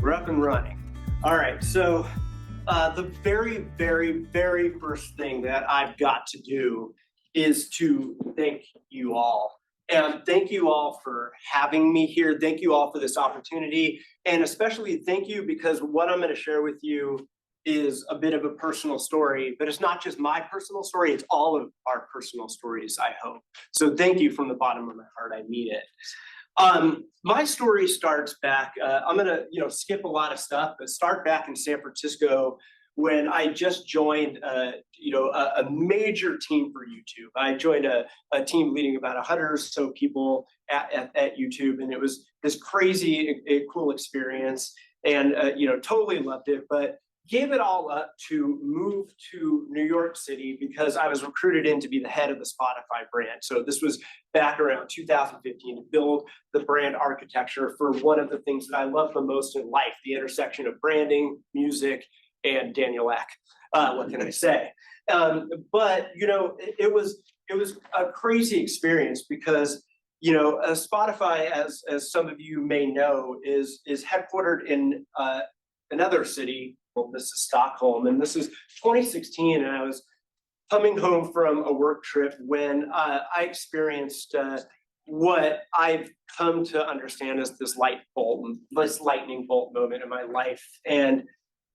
We're up and running. All right, so the very first thing that I've got to do is to thank you all. And thank you all for having me here. Thank you all for this opportunity. And especially thank you because what I'm going to share with you is a bit of a personal story, but it's not just my personal story, it's all of our personal stories, I hope. So thank you from the bottom of my heart. I mean it. My story starts back, I'm gonna, skip a lot of stuff, but start back in San Francisco when I just joined, a major team for YouTube. I joined a team leading about 100 or so people at YouTube, and it was this crazy, cool experience, and totally loved it. But gave it all up to move to New York City because I was recruited in to be the head of the Spotify brand. So this was back around 2015 to build the brand architecture for one of the things that I love the most in life, the intersection of branding, music, and Daniel Ek. What can I say? But it was a crazy experience because Spotify, as some of you may know, is headquartered in another city. Well, this is Stockholm, and this is 2016, and I was coming home from a work trip when I experienced what I've come to understand as this lightning bolt moment in my life. And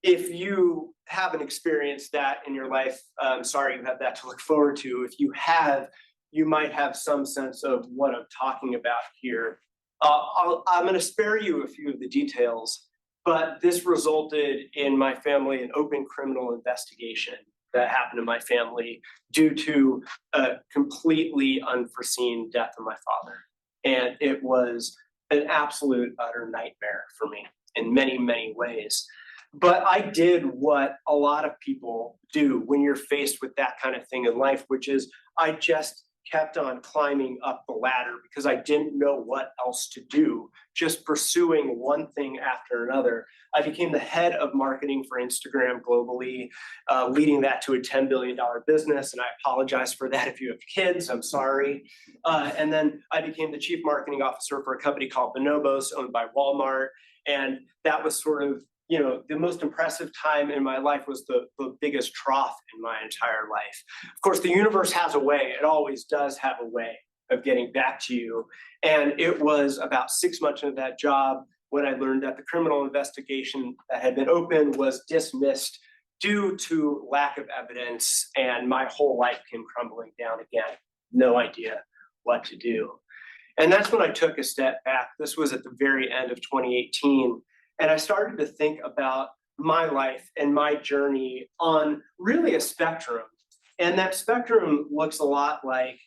if you haven't experienced that in your life, I'm sorry you have that to look forward to. If you have, you might have some sense of what I'm talking about here. I'm going to spare you a few of the details. But this resulted in my family an open criminal investigation that happened in my family due to a completely unforeseen death of my father. And it was an absolute utter nightmare for me in many, many ways. But I did what a lot of people do when you're faced with that kind of thing in life, which is I just kept on climbing up the ladder because I didn't know what else to do, just pursuing one thing after another. I became the head of marketing for Instagram globally, leading that to a $10 billion business. And I apologize for that if you have kids, I'm sorry. And then I became the chief marketing officer for a company called Bonobos, owned by Walmart. And that was sort of the most impressive time in my life was the biggest trough in my entire life. Of course, the universe has a way. It always does have a way of getting back to you. And it was about 6 months into that job when I learned that the criminal investigation that had been opened was dismissed due to lack of evidence, and my whole life came crumbling down again. No idea what to do. And that's when I took a step back. This was at the very end of 2018. And I started to think about my life and my journey on really a spectrum. And that spectrum looks a lot like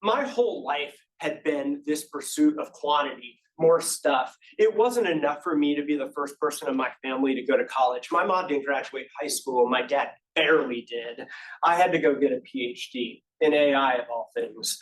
my whole life had been this pursuit of quantity, more stuff. It wasn't enough for me to be the first person in my family to go to college. My mom didn't graduate high school. My dad barely did. I had to go get a PhD in AI of all things.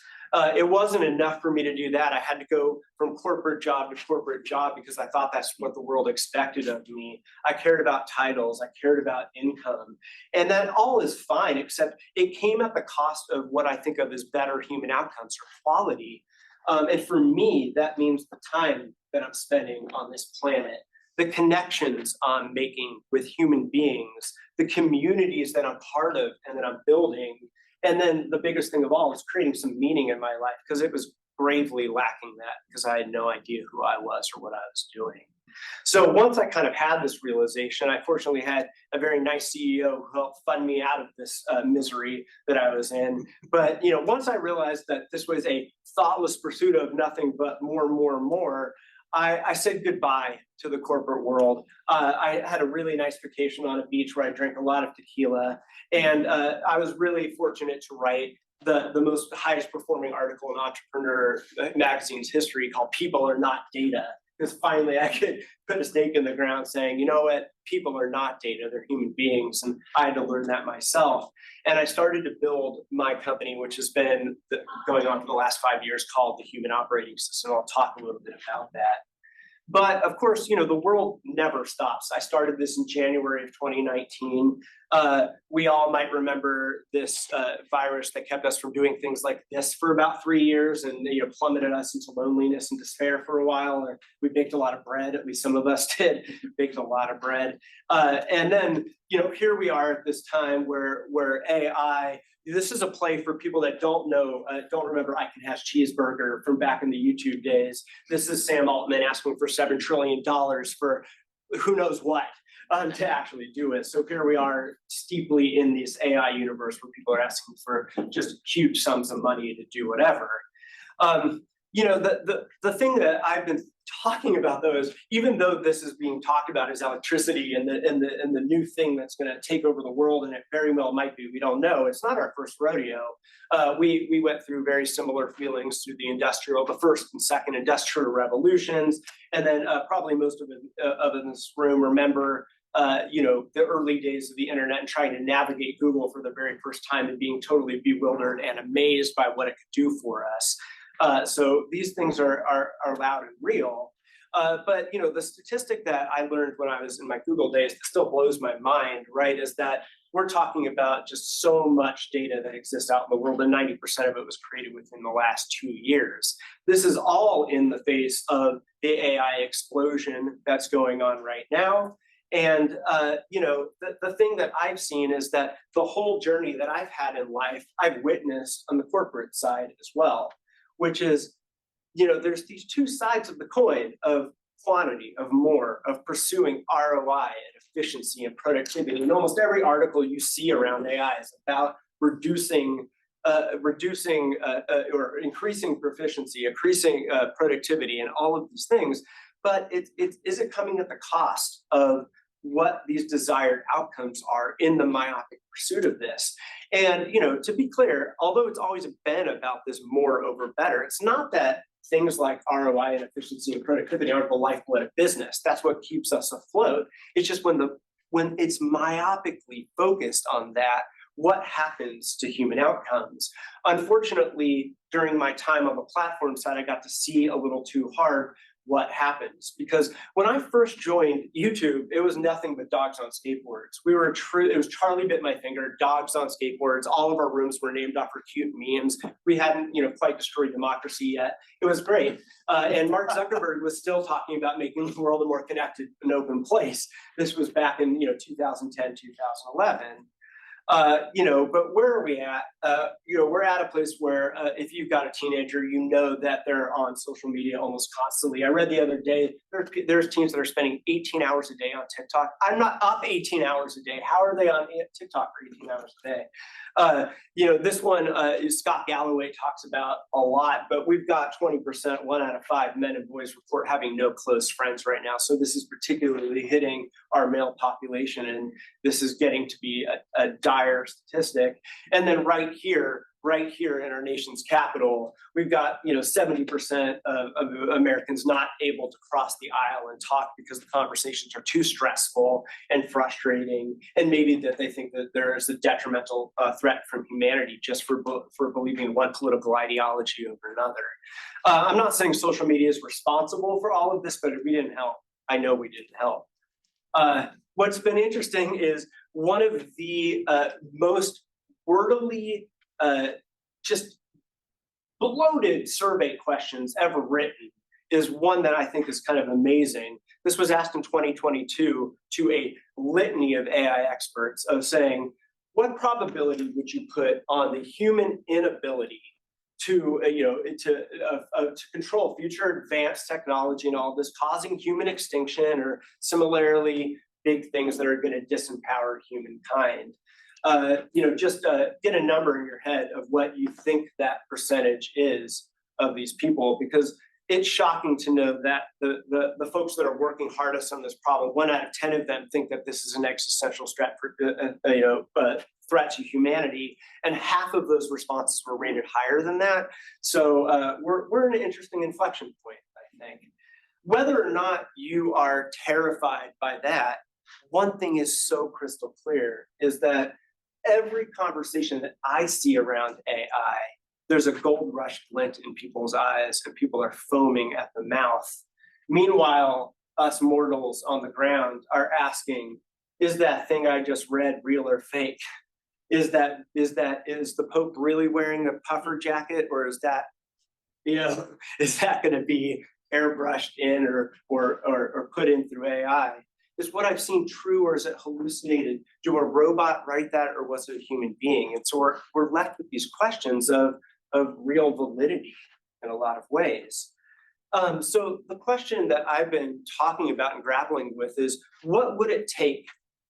It wasn't enough for me to do that. I had to go from corporate job to corporate job because I thought that's what the world expected of me. I cared about titles. I cared about income. And that all is fine, except it came at the cost of what I think of as better human outcomes or quality. And for me, that means the time that I'm spending on this planet, the connections I'm making with human beings, the communities that I'm part of and that I'm building. And then the biggest thing of all is creating some meaning in my life because it was gravely lacking that because I had no idea who I was or what I was doing. So once I kind of had this realization, I fortunately had a very nice CEO who helped fund me out of this misery that I was in. But once I realized that this was a thoughtless pursuit of nothing but more, I said goodbye to the corporate world. I had a really nice vacation on a beach where I drank a lot of tequila. And I was really fortunate to write the most highest performing article in Entrepreneur magazine's history called People Are Not Data. Because finally I could put a stake in the ground saying, you know what, people are not data, they're human beings. And I had to learn that myself. And I started to build my company, which has been going on for the last 5 years, called the Human Operating System. I'll talk a little bit about that. But of course, the world never stops. I started this in January of 2019. We all might remember this virus that kept us from doing things like this for about 3 years, and plummeted us into loneliness and despair for a while. We baked a lot of bread, at least some of us did. Baked a lot of bread, and then here we are at this time where AI. This is a play for people that don't know, don't remember I Can Hash Cheeseburger from back in the YouTube days. This is Sam Altman asking for $7 trillion for who knows what to actually do it. So here we are steeply in this AI universe where people are asking for just huge sums of money to do whatever. The thing that I've been talking about though is, even though this is being talked about as electricity and the new thing that's going to take over the world, and it very well might be, we don't know. It's not our first rodeo. We went through very similar feelings through the first and second industrial revolutions, and then probably most of in this room remember the early days of the internet and trying to navigate Google for the very first time and being totally bewildered and amazed by what it could do for us. So these things are loud and real. But the statistic that I learned when I was in my Google days that still blows my mind, right, is that we're talking about just so much data that exists out in the world, and 90% of it was created within the last 2 years. This is all in the face of the AI explosion that's going on right now. And the thing that I've seen is that the whole journey that I've had in life, I've witnessed on the corporate side as well, which is, there's these two sides of the coin of quantity, of more, of pursuing ROI and efficiency and productivity. And almost every article you see around AI is about reducing or increasing proficiency, increasing productivity, and all of these things. But is it coming at the cost of what these desired outcomes are in the myopic pursuit of this? And to be clear, although it's always been about this more over better, it's not that things like ROI and efficiency and productivity aren't the lifeblood of business. That's what keeps us afloat. It's just when it's myopically focused on that, what happens to human outcomes? Unfortunately, during my time on the platform side, I got to see a little too hard what happens. Because when I first joined YouTube, it was nothing but dogs on skateboards. It was Charlie Bit My Finger, dogs on skateboards. All of our rooms were named after cute memes. We hadn't, quite destroyed democracy yet. It was great. And Mark Zuckerberg was still talking about making the world a more connected and open place. This was back in, 2010, 2011. But where are we at? We're at a place where if you've got a teenager, that they're on social media almost constantly. I read the other day, there's teens that are spending 18 hours a day on TikTok. I'm not up 18 hours a day. How are they on TikTok for 18 hours a day? This one Scott Galloway talks about a lot, but we've got 20%, 1 out of 5 men and boys report having no close friends right now. So this is particularly hitting our male population, and this is getting to be a dire statistic. And then right here in our nation's capital, we've got 70% of Americans not able to cross the aisle and talk because the conversations are too stressful and frustrating, and maybe that they think that there is a detrimental threat from humanity just for believing one political ideology over another. I'm not saying social media is responsible for all of this, but if we didn't help, I know we didn't help. What's been interesting is one of the most wordily just bloated survey questions ever written is one that I think is kind of amazing. This was asked in 2022 to a litany of AI experts of saying, what probability would you put on the human inability to control future advanced technology and all this causing human extinction, or similarly big things that are going to disempower humankind? Get a number in your head of what you think that percentage is of these people, because it's shocking to know that the folks that are working hardest on this problem, 1 out of 10 of them think that this is an existential threat to humanity, and half of those responses were rated higher than that. So we're in an interesting inflection point, I think. Whether or not you are terrified by that, one thing is so crystal clear, is that every conversation that I see around AI, there's a gold rush glint in people's eyes, and people are foaming at the mouth. Meanwhile, us mortals on the ground are asking, is that thing I just read real or fake? Is the Pope really wearing a puffer jacket, or is that, is that going to be airbrushed in or put in through AI? Is what I've seen true, or is it hallucinated? Do a robot write that, or was it a human being? And so we're left with these questions of real validity in a lot of ways. So the question that I've been talking about and grappling with is, what would it take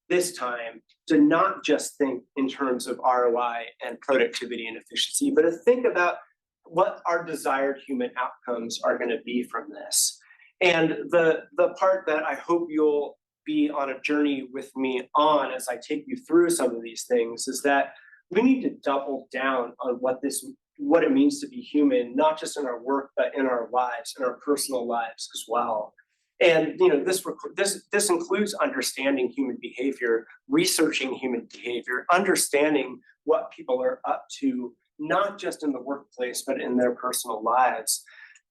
this time to not just think in terms of ROI and productivity and efficiency, but to think about what our desired human outcomes are going to be from this? And the part that I hope you'll be on a journey with me on as I take you through some of these things is that we need to double down on what it means to be human, not just in our work, but in our lives, in our personal lives as well. And this includes understanding human behavior, researching human behavior, understanding what people are up to, not just in the workplace, but in their personal lives.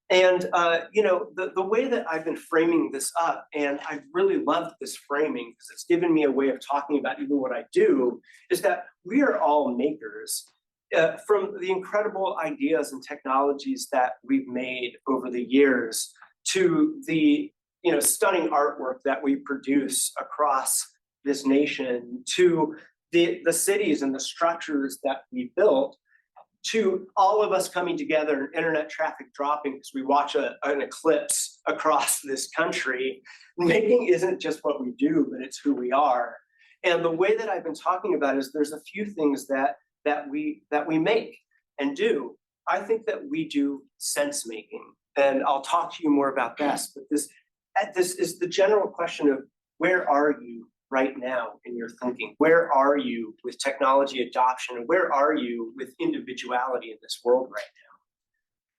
And the way that I've been framing this up, and I've really loved this framing because it's given me a way of talking about even what I do, is that we are all makers. From the incredible ideas and technologies that we've made over the years to the stunning artwork that we produce across this nation, to the cities and the structures that we built, to all of us coming together and internet traffic dropping because we watch an eclipse across this country. Making isn't just what we do, but it's who we are. And the way that I've been talking about is there's a few things that we make and do. I think that we do sense making, and I'll talk to you more about this, but this is the general question of, where are you right now in your thinking? Where are you with technology adoption? And where are you with individuality in this world right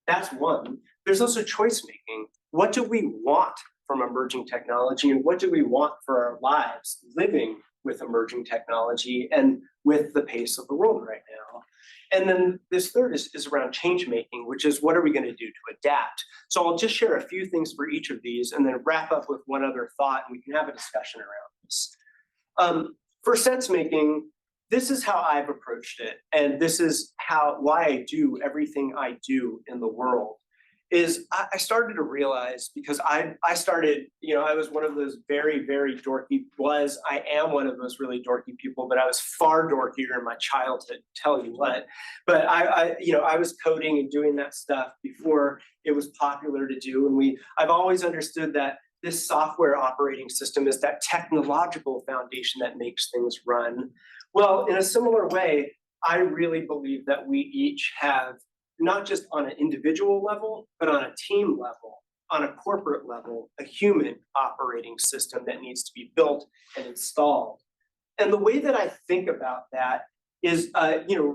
now? That's one. There's also choice making. What do we want from emerging technology, and what do we want for our lives living with emerging technology and with the pace of the world right now? And then this third is around change making, which is, what are we going to do to adapt? So I'll just share a few things for each of these and then wrap up with one other thought, and we can have a discussion around this. For sense making, this is how I've approached it, and this is why I do everything I do in the world. Is I started to realize, because I started, I was one of those very, very dorky, I am one of those really dorky people, but I was far dorkier in my childhood, tell you what. But I was coding and doing that stuff before it was popular to do. And I've always understood that this software operating system is that technological foundation that makes things run. Well, in a similar way, I really believe that we each have, not just on an individual level, but on a team level, on a corporate level, a human operating system that needs to be built and installed. And the way that I think about that is,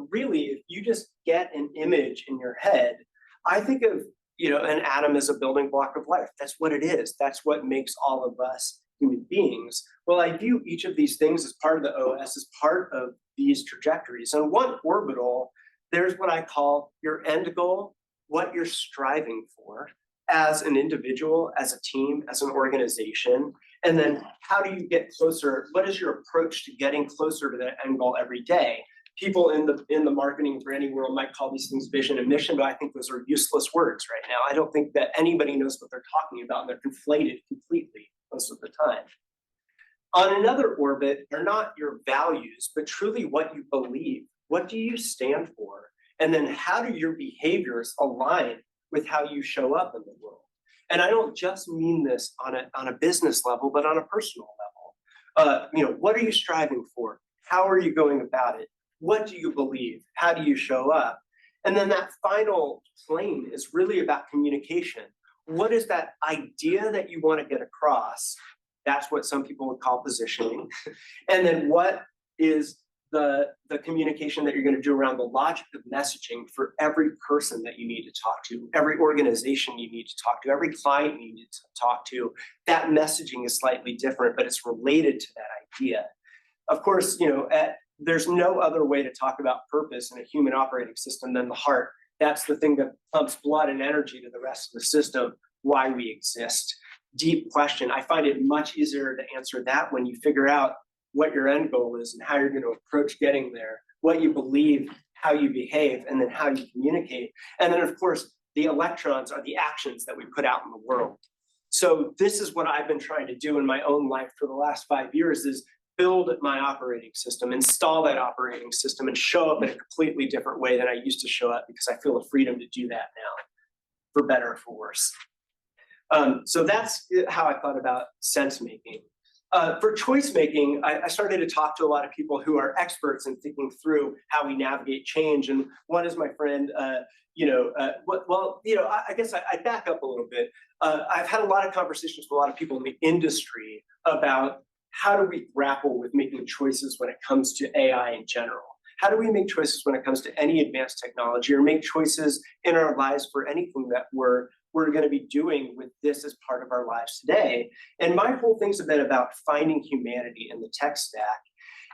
really, if you just get an image in your head, I think of, an atom as a building block of life. That's what it is. That's what makes all of us human beings. Well, I view each of these things as part of the OS, as part of these trajectories. And one orbital, there's what I call your end goal, what you're striving for as an individual, as a team, as an organization. And then how do you get closer? What is your approach to getting closer to that end goal every day? People in the marketing and branding world might call these things vision and mission, but I think those are useless words right now. I don't think that anybody knows what they're talking about, and they're conflated completely most of the time. On another orbit are not your values, but truly what you believe. What do you stand for? And then how do your behaviors align with how you show up in the world? And I don't just mean this on a business level, but on a personal level. What are you striving for? How are you going about it? What do you believe? How do you show up? And then that final plane is really about communication. What is that idea that you want to get across? That's what some people would call positioning. And then what is the communication that you're going to do around the logic of messaging for every person that you need to talk to, every organization you need to talk to, every client you need to talk to? That messaging is slightly different, but it's related to that idea. Of course, there's no other way to talk about purpose in a human operating system than the heart. That's the thing that pumps blood and energy to the rest of the system, why we exist. deep question. I find it much easier to answer that when you figure out what your end goal is and how you're going to approach getting there, what you believe, how you behave, and then how you communicate. And then, of course, the electrons are the actions that we put out in the world. So this is what I've been trying to do in my own life for the last 5 years, is build my operating system, install that operating system, and show up in a completely different way than I used to show up, because I feel the freedom to do that now, for better or for worse. So that's how I thought about sense making. For choice making, I started to talk to a lot of people who are experts in thinking through how we navigate change. And one is my friend, I guess I back up a little bit. I've had a lot of conversations with a lot of people in the industry about how do we grapple with making choices when it comes to AI in general? How do we make choices when it comes to any advanced technology, or make choices in our lives for anything that we're going to be doing with this as part of our lives today? And my whole thing's been about finding humanity in the tech stack.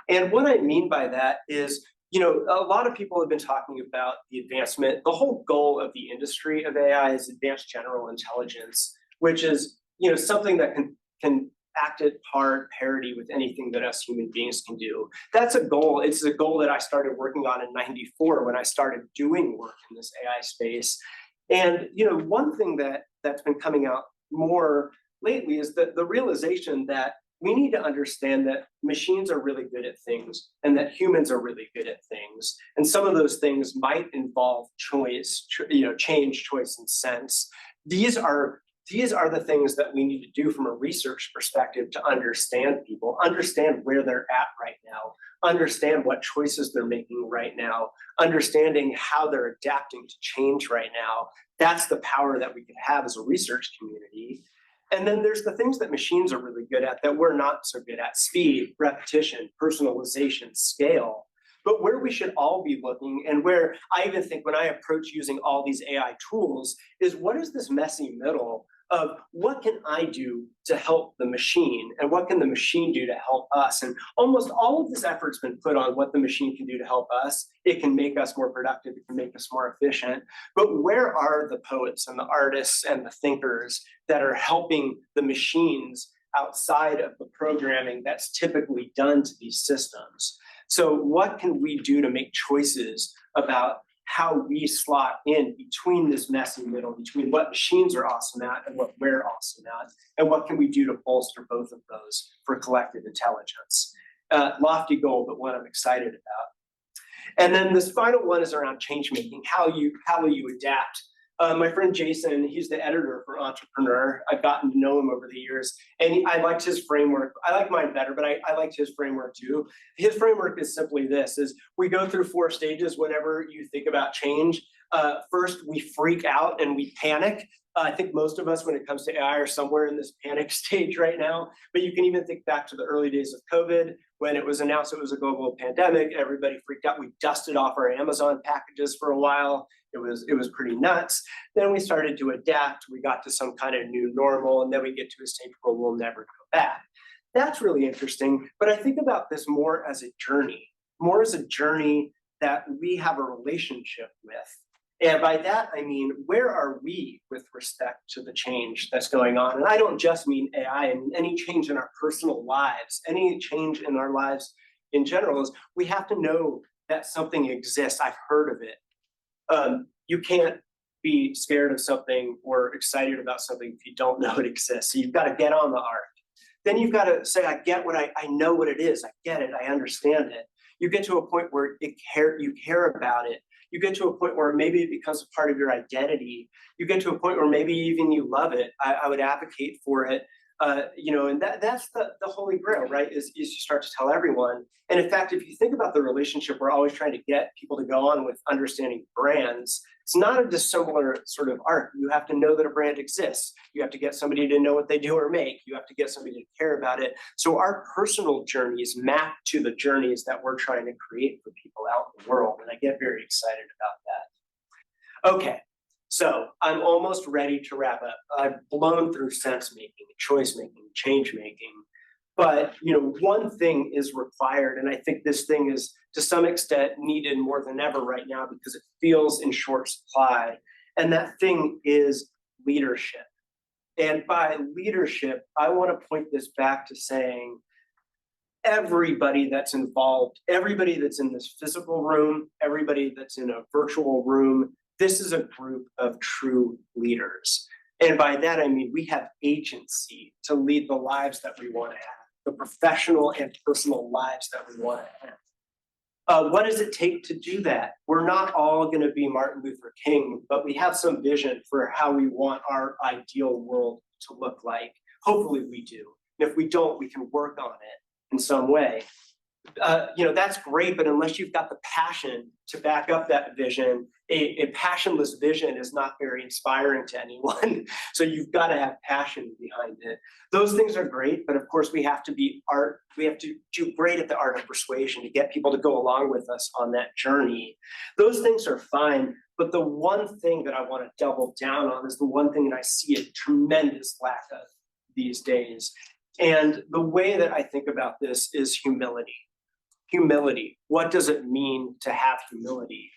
And what I mean by that is, a lot of people have been talking about the advancement. The whole goal of the industry of AI is advanced general intelligence, which is, something that can act at parity with anything that us human beings can do. That's a goal. It's a goal that I started working on in '94 when I started doing work in this AI space. And one thing that's been coming out more lately is that the realization that we need to understand that machines are really good at things, and that humans are really good at things. And some of those things might involve choice, change, choice, and sense. These are the things that we need to do from a research perspective to understand people, understand where they're at right now, understand what choices they're making right now, understanding how they're adapting to change right now. That's the power that we can have as a research community. And then there's the things that machines are really good at that we're not so good at: speed, repetition, personalization, scale. But where we should all be looking, and where I even think when I approach using all these AI tools, is what is this messy middle of what can I do to help the machine, and what can the machine do to help us? And almost all of this effort's been put on what the machine can do to help us. It can make us more productive, it can make us more efficient. But where are the poets and the artists and the thinkers that are helping the machines outside of the programming that's typically done to these systems? So what can we do to make choices about how we slot in between this messy middle, between what machines are awesome at and what we're awesome at, and what can we do to bolster both of those for collective intelligence? Lofty goal, but one I'm excited about. And then this final one is around change making. How will you adapt? My friend Jason, he's the editor for Entrepreneur. I've gotten to know him over the years, and I liked his framework. I like mine better, but I liked his framework too. His framework is simply this: is we go through 4 stages whenever you think about change. First, we freak out and we panic. I think most of us, when it comes to AI, are somewhere in this panic stage right now. But you can even think back to the early days of COVID, when it was announced it was a global pandemic. Everybody freaked out. We dusted off our Amazon packages for a while. It was pretty nuts. Then we started to adapt. We got to some kind of new normal, and then we get to a stage where we'll never go back. That's really interesting. But I think about this more as a journey that we have a relationship with. And by that, I mean, where are we with respect to the change that's going on? And I don't just mean AI, I mean any change in our personal lives, any change in our lives in general. Is we have to know that something exists. I've heard of it. You can't be scared of something or excited about something if you don't know it exists. So you've got to get on the arc. Then you've got to say, I know what it is. I get it. I understand it. You get to a point where you care about it. You get to a point where maybe it becomes a part of your identity. You get to a point where maybe even you love it. I would advocate for it. And that's the holy grail, right? Is you start to tell everyone. And in fact, if you think about the relationship we're always trying to get people to go on with understanding brands, it's not a dissimilar sort of arc. You have to know that a brand exists. You have to get somebody to know what they do or make. You have to get somebody to care about it. So our personal journeys map to the journeys that we're trying to create for people out in the world. And I get very excited about that. Okay. So I'm almost ready to wrap up. I've blown through sense making, choice making, change making. But one thing is required, and I think this thing is to some extent needed more than ever right now because it feels in short supply. And that thing is leadership. And by leadership, I want to point this back to saying everybody that's involved, everybody that's in this physical room, everybody that's in a virtual room, this is a group of true leaders. And by that, I mean we have agency to lead the lives that we want to have, the professional and personal lives that we want to have. What does it take to do that? We're not all going to be Martin Luther King, but we have some vision for how we want our ideal world to look like. Hopefully we do. And if we don't, we can work on it in some way. That's great, but unless you've got the passion to back up that vision, a passionless vision is not very inspiring to anyone. So you've got to have passion behind it. Those things are great, but of course we have to do great at the art of persuasion to get people to go along with us on that journey. Those things are fine, but the one thing that I want to double down on is the one thing that I see a tremendous lack of these days. And the way that I think about this is humility. Humility. What does it mean to have humility?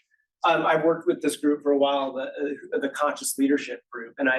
I've worked with this group for a while, the Conscious Leadership Group, and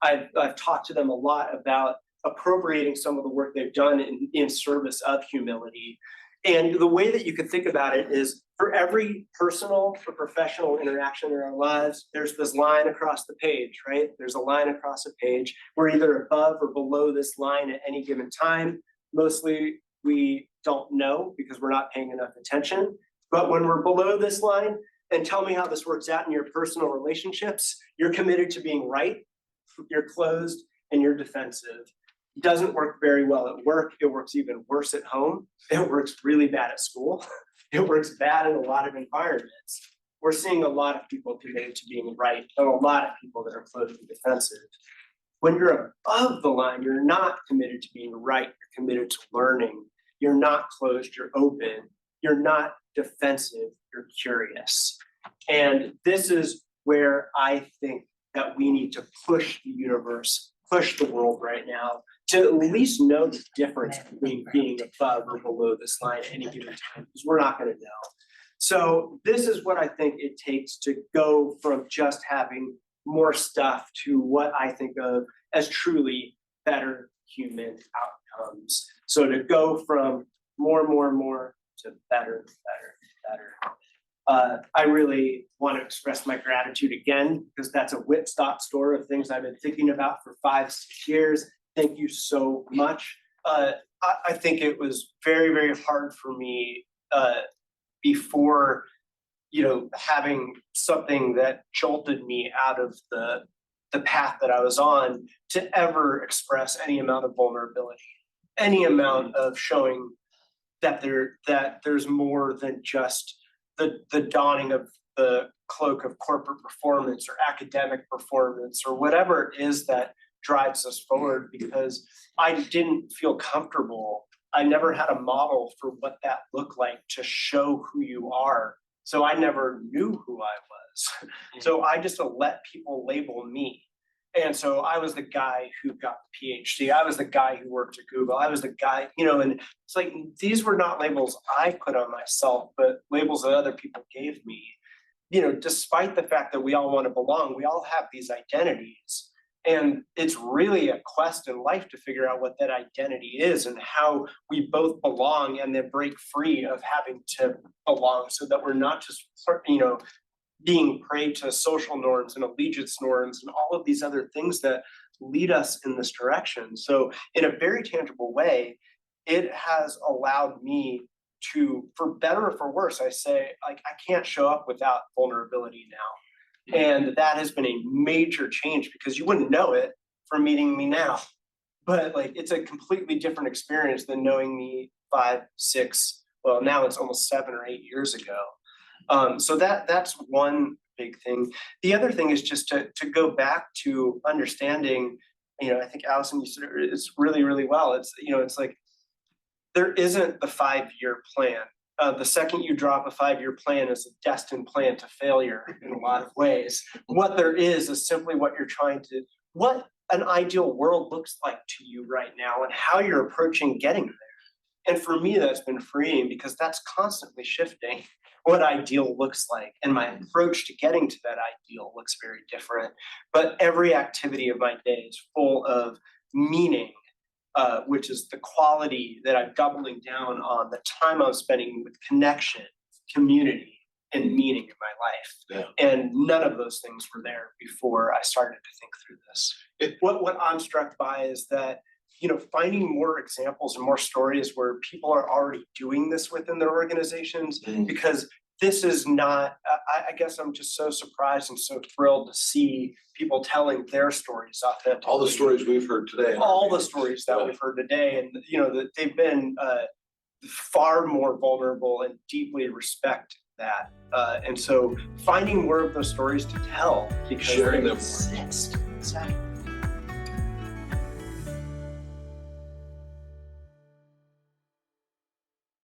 I've talked to them a lot about appropriating some of the work they've done in service of humility. And the way that you could think about it is for every personal or professional interaction in our lives, there's this line across the page, right? There's a line across a page. We're either above or below this line at any given time. Mostly we don't know because we're not paying enough attention. But when we're below this line, and tell me how this works out in your personal relationships, you're committed to being right, you're closed, and you're defensive. It doesn't work very well at work. It works even worse at home. It works really bad at school. It works bad in a lot of environments. We're seeing a lot of people committed to being right, and a lot of people that are closed and defensive. When you're above the line, you're not committed to being right. You're committed to learning. You're not closed, you're open. You're not defensive, you're curious. And this is where I think that we need to push the universe, push the world right now, to at least know the difference between being above or below this line at any given time, because we're not going to know. So this is what I think it takes to go from just having more stuff to what I think of as truly better human outcomes. So to go from more to better. I really want to express my gratitude again, because that's a wit-stop store of things I've been thinking about for 5-6 years. Thank you so much. I think it was very hard for me before, having something that jolted me out of the path that I was on to ever express any amount of vulnerability, any amount of showing that there's more than just the donning of the cloak of corporate performance or academic performance or whatever it is that drives us forward, because I didn't feel comfortable. I never had a model for what that looked like to show who you are. So I never knew who I was. So I just let people label me. And so I was the guy who got the PhD. I was the guy who worked at Google. I was the guy, and it's like, these were not labels I put on myself, but labels that other people gave me. Despite the fact that we all want to belong, we all have these identities. And it's really a quest in life to figure out what that identity is and how we both belong and then break free of having to belong, so that we're not just, being prey to social norms and allegiance norms and all of these other things that lead us in this direction. So in a very tangible way, it has allowed me to, for better or for worse, I say, I can't show up without vulnerability now. And that has been a major change, because you wouldn't know it from meeting me now. But it's a completely different experience than knowing me 5, 6, well, now it's almost 7 or 8 years ago. So that's one big thing. The other thing is just to go back to understanding, I think Allison, you said it's really well. It's, it's like, there isn't the 5-year plan. The second you drop a 5-year plan is a destined plan to failure in a lot of ways. What there is simply what an ideal world looks like to you right now and how you're approaching getting there. And for me, that's been freeing because that's constantly shifting what ideal looks like. And my approach to getting to that ideal looks very different. But every activity of my day is full of meaning, which is the quality that I'm doubling down on, the time I'm spending with connection, community, and meaning in my life. Yeah. And none of those things were there before I started to think through this. What I'm struck by is that, finding more examples and more stories where people are already doing this within their organizations, because this is not, I guess I'm just so surprised and so thrilled to see people telling their stories authentically. All the stories we've heard today. All the stories that we've heard today, and that they've been far more vulnerable and deeply respect that. And so finding more of those stories to tell, because Sharing they them. exist. Exactly.